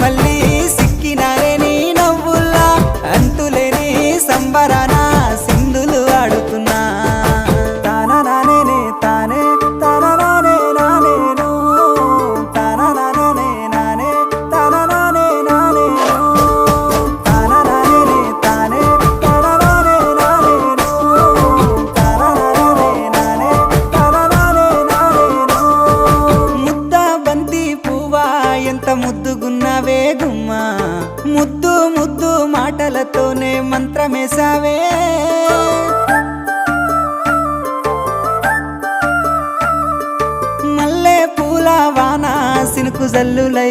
మళ్ళీ సిక్కినారే నీ నవ్వుల్లా అంతులేని సంబరాన సింధులు ఆడుతున్నా తాననానే తానే తాననానే నానేను తాననానే నానే తాననానే నానేను తాననానే తానే తాననానే నానేను తాననానే నానే తాననానే నానేను ముద్ద బంతి పువ్వా ఎంత ముద్దుగున్నావే గుమ్మా ముద్దు ముద్దు మాటలతోనే మంత్రమేసావే మల్లె పూల వాన సినుకు జల్లులై